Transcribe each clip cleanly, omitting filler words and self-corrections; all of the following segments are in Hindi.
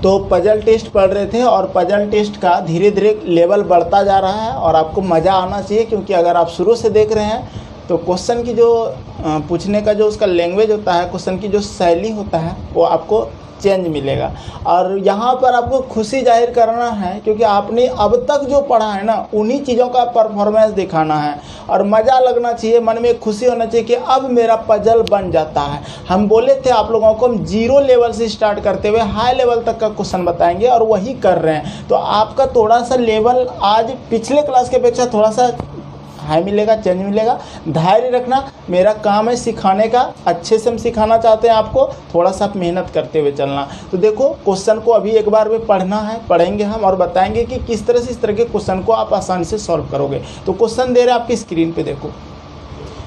तो पजल टेस्ट पढ़ रहे थे और पजल टेस्ट का धीरे धीरे लेवल बढ़ता जा रहा है और आपको मज़ा आना चाहिए, क्योंकि अगर आप शुरू से देख रहे हैं तो क्वेश्चन की जो पूछने का जो उसका लैंग्वेज होता है, क्वेश्चन की जो शैली होता है वो आपको चेंज मिलेगा। और यहाँ पर आपको खुशी जाहिर करना है, क्योंकि आपने अब तक जो पढ़ा है ना उन्हीं चीज़ों का परफॉर्मेंस दिखाना है और मज़ा लगना चाहिए, मन में खुशी होना चाहिए कि अब मेरा पजल बन जाता है। हम बोले थे आप लोगों को हम 0 लेवल से स्टार्ट करते हुए हाई लेवल तक का क्वेश्चन बताएंगे और वही कर रहे हैं। तो आपका थोड़ा सा लेवल आज पिछले क्लास के अपेक्षा थोड़ा सा हाई मिलेगा, चेंज मिलेगा। धैर्य रखना, मेरा काम है सिखाने का, अच्छे से हम सिखाना चाहते हैं आपको, थोड़ा सा आप मेहनत करते हुए चलना। तो देखो क्वेश्चन को अभी एक बार में पढ़ना है, पढ़ेंगे हम और बताएंगे कि किस तरह से इस तरह के क्वेश्चन को आप आसानी से सॉल्व करोगे। तो क्वेश्चन दे रहे हैं आपकी स्क्रीन पे, देखो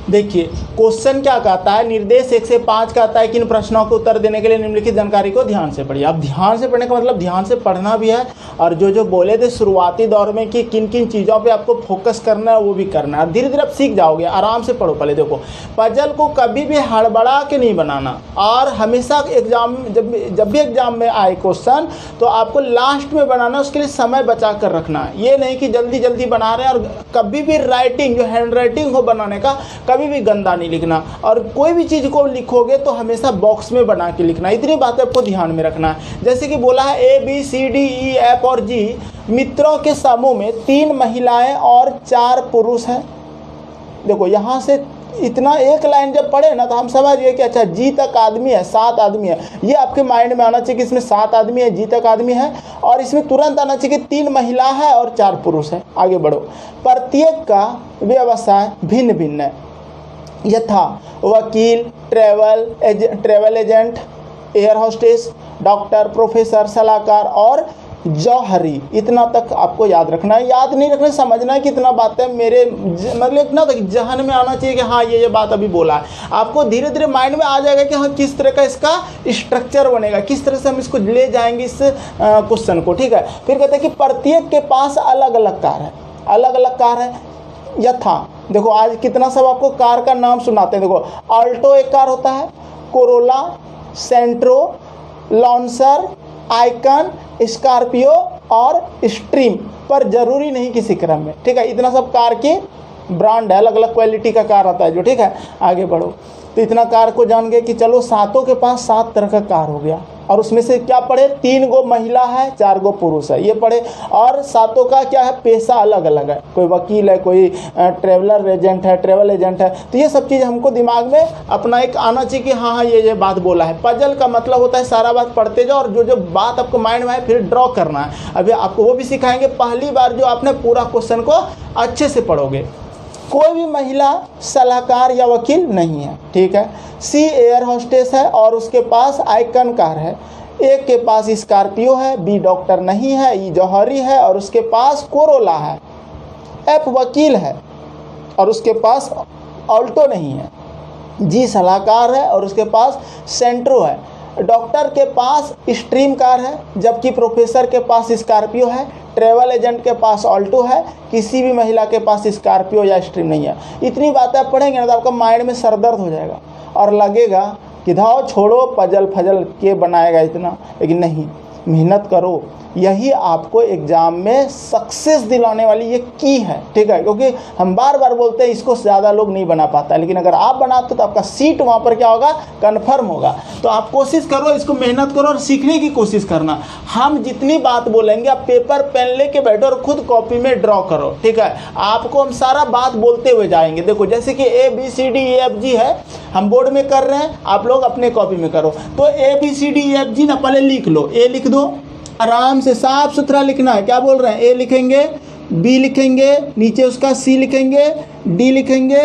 देखिए क्वेश्चन क्या कहता है, निर्देश 1 से 5 कहता है कि इन प्रश्नों को उत्तर देने के लिए निम्नलिखित जानकारी को ध्यान से पढ़िए। अब ध्यान से पढ़ने का मतलब ध्यान से पढ़ना भी है और जो बोले थे शुरुआती दौर में कि किन किन चीज़ों पे आपको फोकस करना है वो भी करना है। धीरे धीरे आप सीख जाओगे, आराम से पढ़ो। पहले देखो पजल को कभी भी हड़बड़ा के नहीं बनाना और हमेशा एग्जाम जब भी एग्जाम में आए क्वेश्चन तो आपको लास्ट में बनाना, उसके लिए समय बचा कर रखना है। ये नहीं कि जल्दी जल्दी बना रहे हैं। और कभी भी राइटिंग जो हैंड राइटिंग हो बनाने का कभी भी गंदा नहीं लिखना, और कोई भी चीज़ को लिखोगे तो हमेशा बॉक्स में बना के लिखना। इतनी बातें आपको ध्यान में रखना है। जैसे कि बोला है ABCDE F और G मित्रों के समूह में 3 महिलाएं और 4 पुरुष हैं। देखो यहाँ से इतना एक लाइन जब पढ़े ना तो हम समझ गए कि अच्छा G तक आदमी है, 7 आदमी है। ये आपके माइंड में आना चाहिए कि इसमें 7 आदमी है, G तक आदमी है, और इसमें तुरंत आना चाहिए कि 3 महिला है और 4 पुरुष है। आगे बढ़ो। प्रत्येक का व्यवसाय भिन्न भिन्न है, यथा वकील, travel agent, air hostess, doctor, professor, सलाहकार और जौहरी। इतना तक आपको याद रखना है। याद नहीं रखना, समझना है कि इतना बातें मेरे मतलब इतना तक जहन में आना चाहिए कि हाँ ये बात अभी बोला है। आपको धीरे धीरे माइंड में आ जाएगा कि हाँ किस तरह का इसका स्ट्रक्चर बनेगा, किस तरह से हम इसको ले जाएंगे इस क्वेश्चन को। ठीक है। फिर कहते हैं कि प्रत्येक के पास अलग अलग कार है, अलग अलग कार है। यथा देखो आज कितना सब आपको कार का नाम सुनाते हैं। देखो ऑल्टो एक कार होता है, कोरोला, सेंट्रो, लॉन्सर, आइकन, स्कॉर्पियो और स्ट्रीम, पर जरूरी नहीं किसी क्रम में। ठीक है। इतना सब कार के ब्रांड है, अलग अलग क्वालिटी का कार आता है जो। ठीक है। आगे बढ़ो। तो इतना कार को जान गए कि चलो 7 के पास 7 तरह का कार हो गया, और उसमें से क्या पढ़े 3 गो महिला है, 4 गो पुरुष है, ये पढ़े। और 7 का क्या है, पेशा अलग अलग है, कोई वकील है, कोई ट्रैवल एजेंट है। तो ये सब चीज़ हमको दिमाग में अपना एक आना चाहिए कि हाँ ये बात बोला है। पजल का मतलब होता है सारा बात पढ़ते जाओ और जो बात आपको माइंड में आए फिर ड्रॉ करना है। अभी आपको वो भी सिखाएंगे। पहली बार जो आपने पूरा क्वेश्चन को अच्छे से पढ़ोगे। कोई भी महिला सलाहकार या वकील नहीं है। ठीक है। C एयर होस्टेस है और उसके पास आइकन कार है। A के पास स्कॉर्पियो है, B डॉक्टर नहीं है, E जौहरी है और उसके पास कोरोला है। F वकील है और उसके पास ऑल्टो नहीं है। G सलाहकार है और उसके पास सेंट्रो है। डॉक्टर के पास स्ट्रीम कार है, जबकि प्रोफेसर के पास स्कॉर्पियो है। ट्रैवल एजेंट के पास ऑल्टो है। किसी भी महिला के पास स्कॉर्पियो या स्ट्रीम नहीं है। इतनी बातें आप पढ़ेंगे ना तो आपका माइंड में सरदर्द हो जाएगा और लगेगा कि धाओ छोड़ो, पजल फजल के बनाएगा इतना। लेकिन नहीं, मेहनत करो। यही आपको एग्ज़ाम में सक्सेस दिलाने वाली ये की है। ठीक है। क्योंकि हम बार बार बोलते हैं इसको ज़्यादा लोग नहीं बना पाता, लेकिन अगर आप बनाते तो आपका सीट वहाँ पर क्या होगा, कन्फर्म होगा। तो आप कोशिश करो, इसको मेहनत करो और सीखने की कोशिश करना। हम जितनी बात बोलेंगे आप पेपर पेन लेके बैठो और खुद कॉपी में ड्रॉ करो। ठीक है। आपको हम सारा बात बोलते हुए जाएंगे। देखो जैसे कि ABCDEFG है, हम बोर्ड में कर रहे हैं, आप लोग अपने कॉपी में करो। तो ABCDEFG ना पहले लिख लो, A लिख दो, आराम से साफ सुथरा लिखना है। क्या बोल रहे हैं, A लिखेंगे, B लिखेंगे, नीचे उसका C लिखेंगे, D लिखेंगे,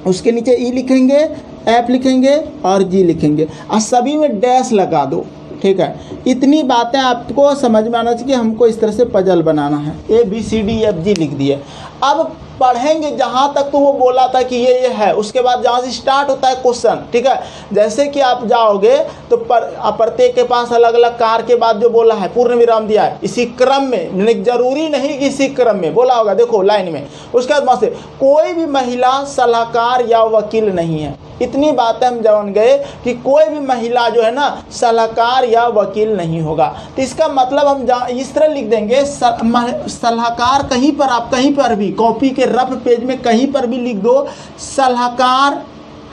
उसके नीचे E लिखेंगे, F लिखेंगे और G लिखेंगे और सभी में डैश लगा दो। ठीक है। इतनी बातें आपको समझ में आना चाहिए कि हमको इस तरह से पजल बनाना है। ABCDEFG लिख दिए। अब पढ़ेंगे जहाँ तक तो वो बोला था कि ये है, उसके बाद जहाँ से स्टार्ट होता है क्वेश्चन, ठीक है। जैसे कि आप जाओगे तो प्रत्येक के पास अलग अलग कार के बाद जो बोला है पूर्ण विराम दिया है, इसी क्रम में, जरूरी नहीं कि इसी क्रम में बोला होगा, देखो लाइन में। उसके बाद से कोई भी महिला सलाहकार या वकील नहीं है। इतनी बातें हम जान गए कि कोई भी महिला जो है ना सलाहकार या वकील नहीं होगा। तो इसका मतलब हम इस तरह लिख देंगे, सलाहकार कहीं पर, आप कहीं पर भी कॉपी के रफ पेज में कहीं पर भी लिख दो सलाहकार,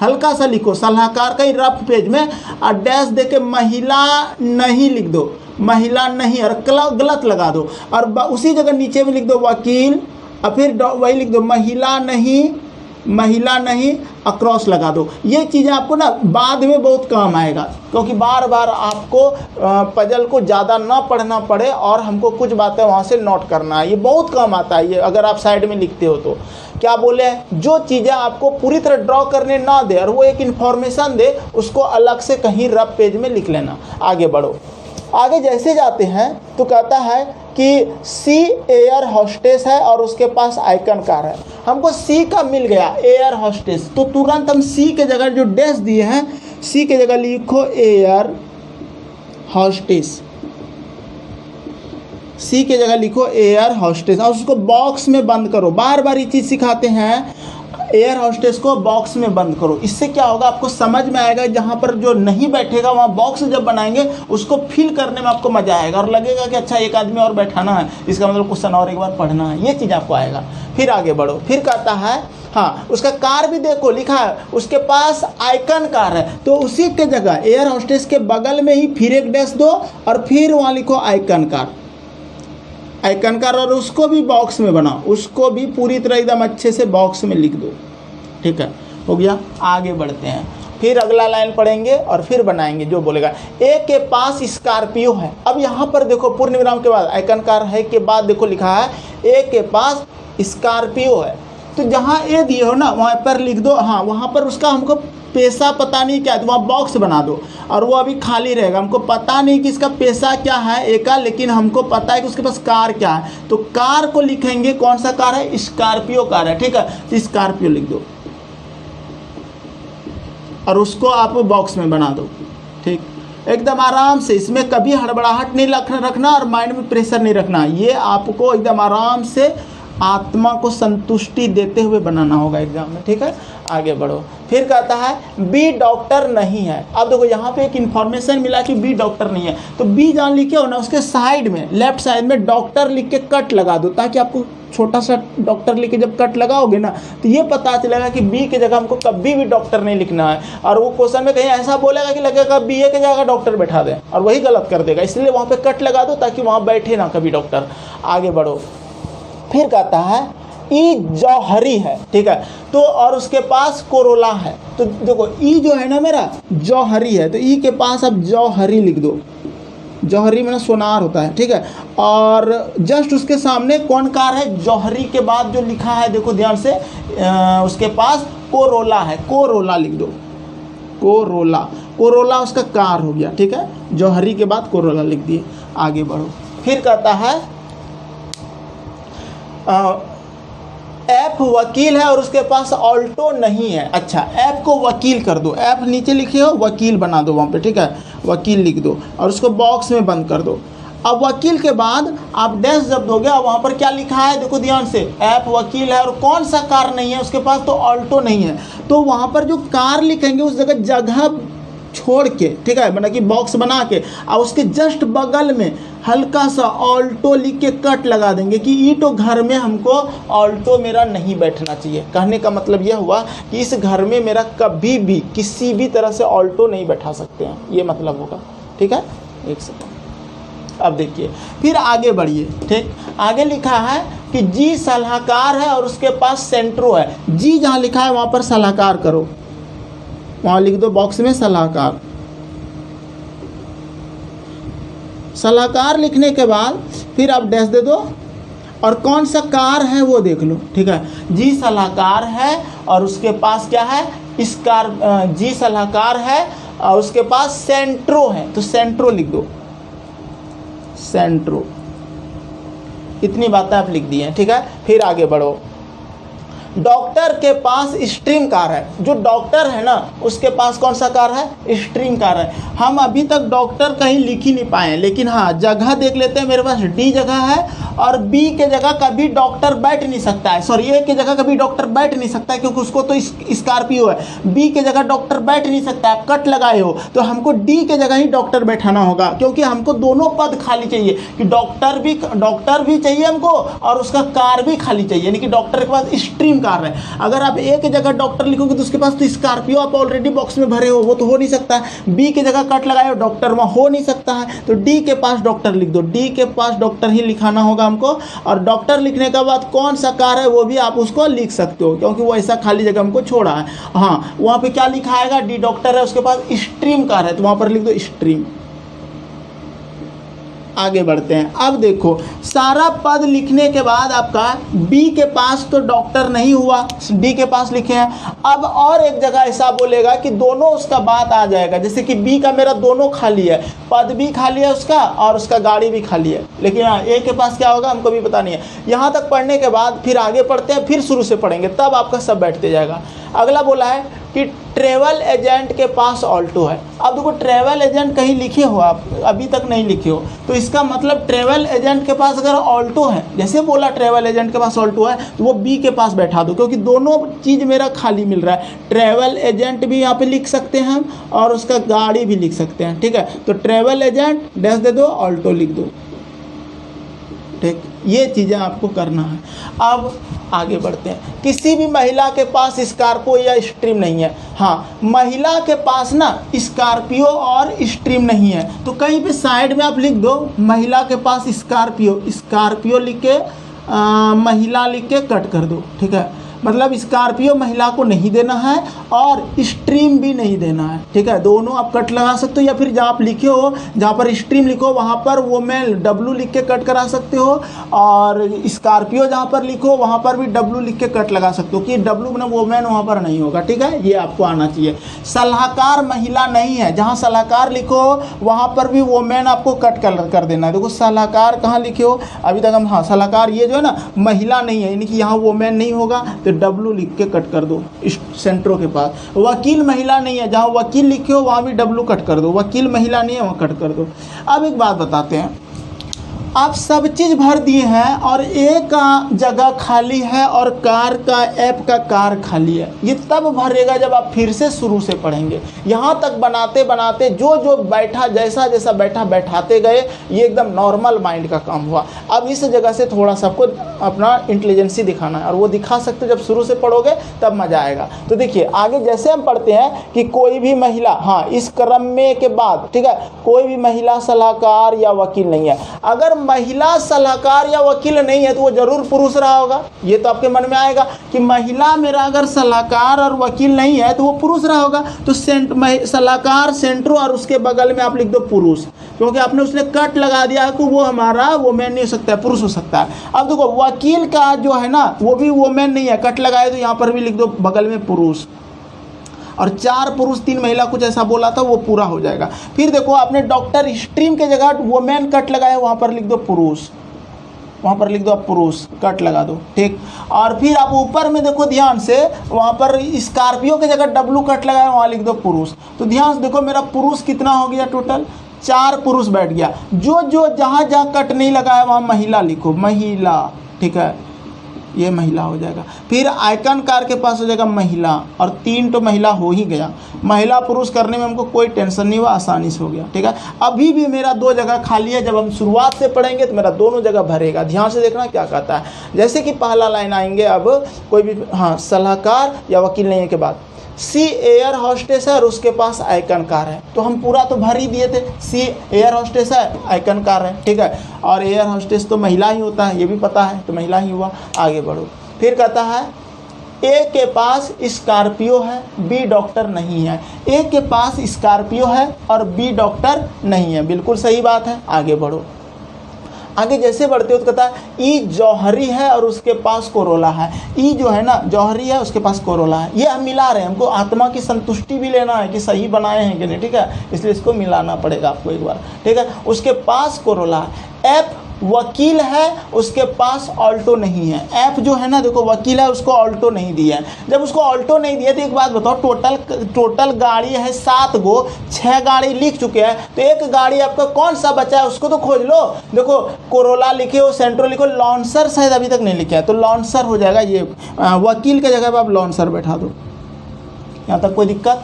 हल्का सा लिखो सलाहकार कहीं रफ पेज में, और डैश दे के महिला नहीं लिख दो, महिला नहीं, और गलत लगा दो, और उसी जगह नीचे में लिख दो वकील, और फिर वही लिख दो महिला नहीं, महिला नहीं, अक्रॉस लगा दो। ये चीज़ें आपको ना बाद में बहुत काम आएगा, क्योंकि बार बार आपको पजल को ज़्यादा ना पढ़ना पड़े और हमको कुछ बातें वहाँ से नोट करना है। ये बहुत काम आता है ये, अगर आप साइड में लिखते हो तो। क्या बोले, जो चीज़ें आपको पूरी तरह ड्रॉ करने ना दे और वो एक इन्फॉर्मेशन दे, उसको अलग से कहीं रफ पेज में लिख लेना। आगे बढ़ो, आगे जैसे जाते हैं तो कहता है कि सी एयर होस्टेस है और उसके पास आइकन कार है। हमको सी का मिल गया एयर होस्टेस, तो तुरंत हम सी के जगह जो डैश दिए हैं, सी के जगह लिखो एयर होस्टेस, सी के जगह लिखो एयर होस्टेस, और उसको बॉक्स में बंद करो। बार बार ये चीज़ सिखाते हैं, एयर होस्टेस को बॉक्स में बंद करो। इससे क्या होगा, आपको समझ में आएगा, जहाँ पर जो नहीं बैठेगा वहाँ बॉक्स जब बनाएंगे उसको फिल करने में आपको मजा आएगा, और लगेगा कि अच्छा एक आदमी और बैठाना है, इसका मतलब क्वेश्चन और एक बार पढ़ना है, ये चीज़ आपको आएगा। फिर आगे बढ़ो, फिर कहता है हाँ उसका कार भी देखो लिखा है, उसके पास आइकन कार है, तो उसी के जगह एयर होस्टेस के बगल में ही फिर एक डैश दो और फिर वहाँ लिखो आइकन कार, आइकन कार, और उसको भी बॉक्स में बनाओ, उसको भी पूरी तरह एकदम अच्छे से बॉक्स में लिख दो। ठीक है, हो गया। आगे बढ़ते हैं, फिर अगला लाइन पढ़ेंगे और फिर बनाएंगे जो बोलेगा। ए के पास स्कॉर्पियो है। अब यहाँ पर देखो पूर्ण विराम के बाद आइकन कार है के बाद देखो लिखा है ए के पास स्कॉर्पियो है, तो जहाँ ए दिए हो ना वहाँ पर लिख दो, हाँ वहाँ पर उसका हमको पेशा पता नहीं क्या है, तो वहाँ बॉक्स बना दो, और वो अभी खाली रहेगा। हमको पता नहीं कि इसका पेशा क्या है ए का, लेकिन हमको पता है कि उसके पास कार क्या है, तो कार को लिखेंगे, कौन सा कार है, स्कॉर्पियो कार है। ठीक है, तो स्कॉर्पियो लिख दो और उसको आप बॉक्स में बना दो। ठीक, एकदम आराम से, इसमें कभी हड़बड़ाहट नहीं रखना और माइंड में प्रेशर नहीं रखना, ये आपको एकदम आराम से आत्मा को संतुष्टि देते हुए बनाना होगा एग्जाम में। ठीक है, आगे बढ़ो। फिर कहता है बी डॉक्टर नहीं है। अब देखो यहाँ पे एक इन्फॉर्मेशन मिला कि बी डॉक्टर नहीं है, तो बी जहाँ लिखे हो ना उसके साइड में लेफ्ट साइड में डॉक्टर लिख के कट लगा दो, ताकि आपको छोटा सा डॉक्टर लिख के जब कट लगाओगे ना तो ये पता चलेगा कि बी की जगह हमको कभी भी डॉक्टर नहीं लिखना है, और वो क्वेश्चन में कहीं ऐसा बोलेगा कि लगेगा बी ए की जगह डॉक्टर बैठा दें, और वही गलत कर देगा, इसलिए वहाँ पे कट लगा दो ताकि वहाँ बैठे ना कभी डॉक्टर। आगे बढ़ो, फिर कहता है ई जौहरी है। ठीक है, तो और उसके पास कोरोला है, तो देखो ई जो है ना मेरा जौहरी है, तो ई के पास अब जौहरी लिख दो, जौहरी में सोनार होता है। ठीक है, और जस्ट उसके सामने कौन कार है, जौहरी के बाद जो लिखा है देखो ध्यान से, उसके पास कोरोला है, कोरोला लिख दो, कोरोला, कोरोला उसका कार हो गया। ठीक है, जौहरी के बाद कोरोला लिख दिए। आगे बढ़ो, फिर कहता है एफ वकील है और उसके पास ऑल्टो नहीं है। अच्छा, एफ को वकील कर दो, एफ नीचे लिखे हो वकील बना दो वहाँ पे। ठीक है, वकील लिख दो और उसको बॉक्स में बंद कर दो। अब वकील के बाद आप डैश जब दोगे और वहाँ पर क्या लिखा है देखो ध्यान से, एफ वकील है और कौन सा कार नहीं है उसके पास, तो ऑल्टो नहीं है, तो वहाँ पर जो कार लिखेंगे उस जगह छोड़ के, ठीक है, मतलब कि बॉक्स बना के, और उसके जस्ट बगल में हल्का सा ऑल्टो लिख के कट लगा देंगे कि ई तो घर में हमको ऑल्टो मेरा नहीं बैठना चाहिए। कहने का मतलब यह हुआ कि इस घर में मेरा कभी भी किसी भी तरह से ऑल्टो नहीं बैठा सकते हैं, ये मतलब होगा। ठीक है, एक सेकंड, अब देखिए फिर आगे बढ़िए। ठीक, आगे लिखा है कि जी सलाहकार है और उसके पास सेंट्रो है। जी जहाँ लिखा है वहाँ पर सलाहकार करो, वहाँ लिख दो बॉक्स में सलाहकार। सलाहकार लिखने के बाद फिर आप डैश दे दो और कौन सा कार है वो देख लो। ठीक है, जी सलाहकार है और उसके पास क्या है, इस कार, जी सलाहकार है और उसके पास सेंट्रो है, तो सेंट्रो लिख दो, सेंट्रो। इतनी बातें आप लिख दी हैं। ठीक है, फिर आगे बढ़ो। डॉक्टर के पास स्ट्रीम कार है। जो डॉक्टर है ना उसके पास कौन सा कार है? स्ट्रीम कार है। हम अभी तक डॉक्टर कहीं लिख ही नहीं पाए, लेकिन हाँ जगह देख लेते हैं। मेरे पास डी जगह है और बी के जगह कभी डॉक्टर बैठ नहीं सकता है, सॉरी ए के जगह कभी डॉक्टर बैठ नहीं सकता है क्योंकि उसको तो स्कॉर्पियो है। बी के जगह डॉक्टर बैठ नहीं सकता है, कट लगाए हो, तो हमको डी के जगह ही डॉक्टर बैठाना होगा क्योंकि हमको दोनों पद खाली चाहिए कि डॉक्टर भी चाहिए हमको और उसका कार भी खाली चाहिए, यानी कि डॉक्टर के पास स्ट्रीम कार है। अगर आप ए के जगह डॉक्टर लिखोगे तो उसके पास तो स्कॉर्पियो आप ऑलरेडी बॉक्स में भरे हो, वो तो हो नहीं सकता है। बी की जगह कट लगाए हो, डॉक्टर वहाँ हो नहीं सकता है, तो डी के पास डॉक्टर लिख दो। डी के पास डॉक्टर ही लिखाना होगा हमको, और डॉक्टर लिखने के बाद कौन सा कार है वो भी आप उसको लिख सकते हो क्योंकि वो ऐसा खाली जगह हमको छोड़ा है। हाँ वहाँ पे क्या लिखा आएगा? डी डॉक्टर है, उसके पास स्ट्रीम कार है, तो वहाँ पर लिख दो स्ट्रीम। आगे बढ़ते हैं। अब देखो सारा पद लिखने के बाद आपका बी के पास तो डॉक्टर नहीं हुआ, डी के पास लिखे हैं। अब और एक जगह ऐसा बोलेगा कि दोनों उसका बात आ जाएगा, जैसे कि बी का मेरा दोनों खाली है, पद भी खाली है उसका और उसका गाड़ी भी खाली है, लेकिन हाँ ए के पास क्या होगा हमको भी पता नहीं है। यहाँ तक पढ़ने के बाद फिर आगे पढ़ते हैं, फिर शुरू से पढ़ेंगे, तब आपका सब बैठते जाएगा। अगला बोला है कि ट्रेवल एजेंट के पास ऑल्टो है। अब देखो ट्रेवल एजेंट कहीं लिखे हो आप, अभी तक नहीं लिखे हो, तो इसका मतलब ट्रेवल एजेंट के पास अगर ऑल्टो है, जैसे बोला ट्रेवल एजेंट के पास ऑल्टो है, तो वो बी के पास बैठा दो क्योंकि दोनों चीज़ मेरा खाली मिल रहा है। ट्रेवल एजेंट भी यहाँ पे लिख सकते हैं हम और उसका गाड़ी भी लिख सकते हैं, ठीक है। तो ट्रेवल एजेंट डैश दे दो, ऑल्टो लिख दो, ठीक। ये चीज़ें आपको करना है। अब आगे बढ़ते हैं। किसी भी महिला के पास स्कॉर्पियो या स्ट्रीम नहीं है। हाँ महिला के पास ना स्कॉर्पियो और स्ट्रीम नहीं है, तो कहीं पे साइड में आप लिख दो महिला के पास स्कॉर्पियो, स्कॉर्पियो लिख के महिला लिख के कट कर दो, ठीक है। मतलब स्कॉर्पियो महिला को नहीं देना है और स्ट्रीम भी नहीं देना है, ठीक है। दोनों आप कट लगा सकते हो, या फिर जहाँ आप लिखे हो जहाँ पर स्ट्रीम लिखो वहाँ पर वो मैं डब्लू लिख के कट करा सकते हो, और स्कॉर्पियो जहाँ पर लिखो वहाँ पर भी डब्लू लिख के कट लगा सकते हो कि डब्लू में वो मैन वहाँ पर नहीं होगा, ठीक है। ये आपको आना चाहिए। सलाहकार महिला नहीं है, जहाँ सलाहकार लिखो वहाँ पर भी वो मैन आपको कट कर देना है। देखो सलाहकार कहाँ लिखे हो अभी तक हम, हाँ सलाहकार ये जो है ना महिला नहीं है, यानी कि यहाँ वो मैन नहीं होगा, तो डब्लू लिख के कट कर दो सेंटरों के पास। वकील महिला नहीं है, जहाँ वकील लिखे हो वहाँ भी डब्लू कट कर दो, वकील महिला नहीं है वहाँ कट कर दो। अब एक बात बताते हैं, आप सब चीज़ भर दिए हैं और ए का जगह खाली है और कार का ऐप का कार खाली है। ये तब भरेगा जब आप फिर से शुरू से पढ़ेंगे। यहाँ तक बनाते बनाते जो जो बैठा जैसा जैसा बैठा बैठाते गए, ये एकदम नॉर्मल माइंड का काम हुआ। अब इस जगह से थोड़ा सबको अपना इंटेलिजेंसी दिखाना है, और वो दिखा सकते जब शुरू से पढ़ोगे तब मज़ा आएगा। तो देखिए आगे जैसे हम पढ़ते हैं कि कोई भी महिला, हाँ इस क्रम में के बाद, ठीक है, कोई भी महिला सलाहकार या वकील नहीं है। अगर महिला सलाहकार या वकील नहीं है तो वो जरूर पुरुष रहा होगा। ये तो आपके मन में आएगा कि महिला मेरा अगर सलाहकार और वकील नहीं है तो वो पुरुष रहा होगा। तो सलाहकार सेंट्रो और उसके बगल में आप लिख दो पुरुष, क्योंकि आपने उसने कट लगा दिया है कि वो हमारा वोमेन नहीं हो सकता है, पुरुष हो सकता है। अब देखो वकील का जो है ना वो भी वोमेन नहीं है, कट लगाए तो यहाँ पर भी लिख दो बगल में पुरुष, और 4 पुरुष 3 महिला कुछ ऐसा बोला था, वो पूरा हो जाएगा। फिर देखो आपने डॉक्टर स्ट्रीम के जगह वोमेन कट लगाया, वहाँ पर लिख दो पुरुष, वहाँ पर लिख दो आप पुरुष, कट लगा दो, ठीक। और फिर आप ऊपर में देखो ध्यान से, वहाँ पर स्कॉर्पियो के जगह डब्लू कट लगाया, वहाँ लिख दो पुरुष। तो ध्यान से देखो मेरा पुरुष कितना हो गया, टोटल 4 पुरुष बैठ गया। जो जो जहाँ जहाँ कट नहीं लगाया वहाँ महिला लिखो, महिला, ठीक है, ये महिला हो जाएगा। फिर आइकन कार के पास हो जाएगा महिला, और 3 तो महिला हो ही गया। महिला पुरुष करने में हमको कोई टेंशन नहीं हुआ, आसानी से हो गया, ठीक है। अभी भी मेरा 2 जगह खाली है, जब हम शुरुआत से पढ़ेंगे तो मेरा दोनों जगह भरेगा। ध्यान से देखना क्या कहता है। जैसे कि पहला लाइन आएंगे, अब कोई भी, हाँ सलाहकार या वकील नहीं है के बाद सी एयर हॉस्टेस है और उसके पास आइकन कार है, तो हम पूरा तो भर ही दिए थे। सी एयर हॉस्टेस है, आइकन कार है, ठीक है, और एयर हॉस्टेस तो महिला ही होता है, ये भी पता है, तो महिला ही हुआ। आगे बढ़ो। फिर कहता है ए के पास स्कॉर्पियो है, बी डॉक्टर नहीं है। ए के पास स्कॉर्पियो है और बी डॉक्टर नहीं है, बिल्कुल सही बात है। आगे बढ़ो। आगे जैसे बढ़ते हो तो कहता है ई जौहरी है और उसके पास कोरोला है। ई जो है ना जौहरी है, उसके पास कोरोला है। ये हम मिला रहे हैं, हमको आत्मा की संतुष्टि भी लेना है कि सही बनाए हैं कि नहीं, ठीक है, इसलिए इसको मिलाना पड़ेगा आपको एक बार, ठीक है। उसके पास कोरोला है। एफ वकील है उसके पास ऑल्टो नहीं है। एफ जो है ना देखो वकील है उसको ऑल्टो नहीं दिया है। जब उसको ऑल्टो नहीं दिया तो एक बात बताओ, टोटल गाड़ी है 7 गो, 6 गाड़ी लिख चुके हैं, तो एक गाड़ी आपका कौन सा बचा है उसको तो खोज लो। देखो कोरोला लिखे हो, सेंट्रो लिखो, लॉन्सर शायद अभी तक नहीं लिखा है, तो लॉन्सर हो जाएगा ये। वकील के जगह पर आप लॉन्सर बैठा दो, यहाँ तक कोई दिक्कत।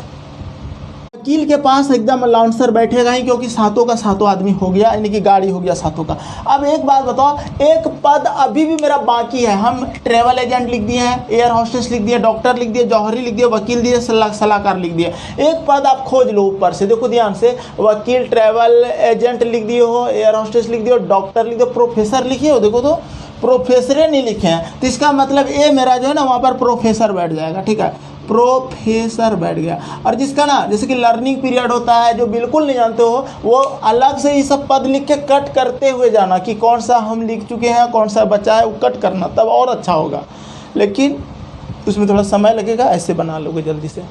वकील के पास एकदम लॉन्सर बैठेगा ही, क्योंकि सातों का सातों आदमी हो गया, यानी कि गाड़ी हो गया सातों का। अब एक बात बताओ, एक पद अभी भी मेरा बाकी है। हम ट्रेवल एजेंट लिख दिए हैं, एयर होस्टेस लिख दिए, डॉक्टर लिख दिए, जौहरी लिख दिए, वकील दिए, सलाहकार लिख दिए। एक पद आप खोज लो ऊपर से, देखो ध्यान से, वकील, ट्रेवल एजेंट लिख दिए हो, एयर होस्टेस लिख दिए, डॉक्टर लिख दिए, प्रोफेसर लिखे हो, देखो तो प्रोफेसर नहीं लिखे हैं, तो इसका मतलब ए मेरा जो है ना वहाँ पर प्रोफेसर बैठ जाएगा, ठीक है, प्रोफेसर बैठ गया। और जिसका ना जैसे कि लर्निंग पीरियड होता है, जो बिल्कुल नहीं जानते हो, वो अलग से ये सब पद लिख के कट करते हुए जाना कि कौन सा हम लिख चुके हैं, कौन सा बचा है, वो कट करना, तब और अच्छा होगा, लेकिन उसमें थोड़ा समय लगेगा। ऐसे बना लोगे जल्दी से।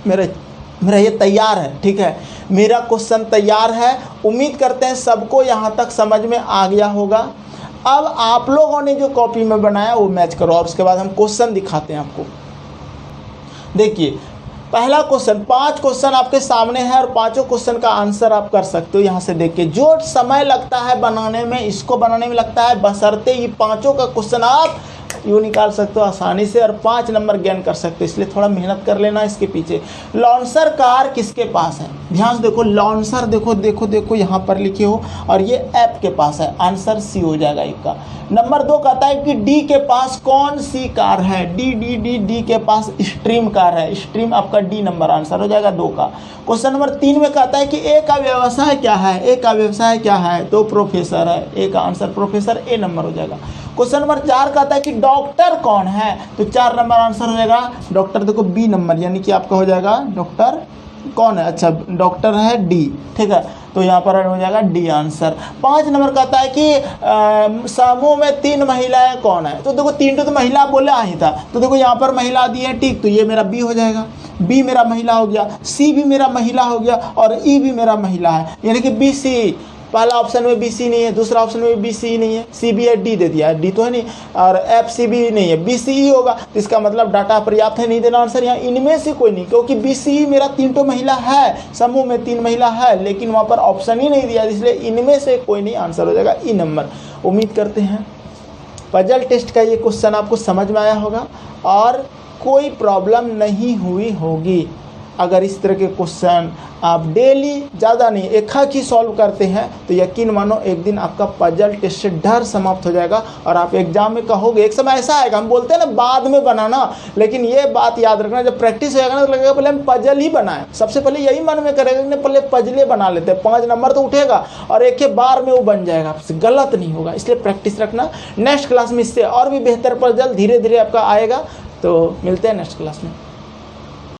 मेरा ये तैयार है, ठीक है, मेरा क्वेश्चन तैयार है। उम्मीद करते हैं सबको यहाँ तक समझ में आ गया होगा। अब आप लोगों ने जो कॉपी में बनाया वो मैच करो, और उसके बाद हम क्वेश्चन दिखाते हैं आपको। देखिए पहला क्वेश्चन, 5 क्वेश्चन आपके सामने है, और 5 क्वेश्चन का आंसर आप कर सकते हो यहाँ से देख के। जो समय लगता है बनाने में, इसको बनाने में लगता है, बशर्ते ये 5 का क्वेश्चन आप यूँ निकाल सकते हो आसानी से, और 5 नंबर गेन कर सकते हो, इसलिए थोड़ा मेहनत कर लेना इसके पीछे। लॉन्सर कार किसके पास है, ध्यान से देखो, लॉन्सर देखो देखो देखो यहाँ पर लिखे हो, और ये ऐप के पास है, आंसर सी हो जाएगा एक का। नंबर 2 कहता है कि डी के पास कौन सी कार है, डी के पास स्ट्रीम कार है, स्ट्रीम आपका डी नंबर, आंसर हो जाएगा 2 का। क्वेश्चन नंबर 3 में कहता है कि ए का व्यवसाय क्या है, ए का व्यवसाय क्या है, तो प्रोफेसर है, ए का आंसर प्रोफेसर, ए नंबर हो जाएगा। क्वेश्चन नंबर 4 कहता है कि डॉक्टर कौन है, तो 4 नंबर आंसर हो जाएगा। डॉक्टर देखो बी नंबर, यानी कि आपका हो जाएगा डॉक्टर कौन है, अच्छा डॉक्टर है डी, ठीक है, तो यहाँ पर हो जाएगा डी आंसर। 5 नंबर कहता है कि समूह में 3 महिलाएं कौन है, तो देखो 3 तो महिला बोले ही था, तो देखो यहाँ पर महिला दी है, ठीक, तो ये मेरा बी हो जाएगा, बी मेरा महिला हो गया, सी भी मेरा महिला हो गया, और ई भी मेरा महिला है, यानी कि बी सी। पहला ऑप्शन में बी सी नहीं है, दूसरा ऑप्शन में बी सी नहीं है, सी बी है, डी दे दिया है, डी तो है नहीं, और एफ सी भी नहीं है, बी सी ई होगा, तो इसका मतलब डाटा पर्याप्त है, नहीं देना आंसर यहाँ। इनमें से कोई नहीं, क्योंकि बी सी ई मेरा 3 तो महिला है, समूह में 3 महिला है, लेकिन वहाँ पर ऑप्शन ही नहीं दिया, इसलिए इनमें से कोई नहीं, आंसर हो जाएगा ई नंबर। उम्मीद करते हैं पजल टेस्ट का ये क्वेश्चन आपको समझ में आया होगा और कोई प्रॉब्लम नहीं हुई होगी। अगर इस तरह के क्वेश्चन आप डेली, ज़्यादा नहीं, एक ही सॉल्व करते हैं, तो यकीन मानो एक दिन आपका पजल टेस्ट से डर समाप्त हो जाएगा, और आप एग्जाम में कहोगे, एक समय ऐसा आएगा, हम बोलते हैं ना बाद में बनाना, लेकिन ये बात याद रखना, जब प्रैक्टिस होएगा ना तो लगेगा पहले हम पजल ही बनाएं, सबसे पहले यही मन में करेगा कि पहले पजले बना लेते हैं, 5 नंबर तो उठेगा और एक के बार में वो बन जाएगा, आपसे गलत नहीं होगा, इसलिए प्रैक्टिस रखना। नेक्स्ट क्लास में इससे और भी बेहतर पजल धीरे धीरे आपका आएगा, तो मिलते हैं नेक्स्ट क्लास में।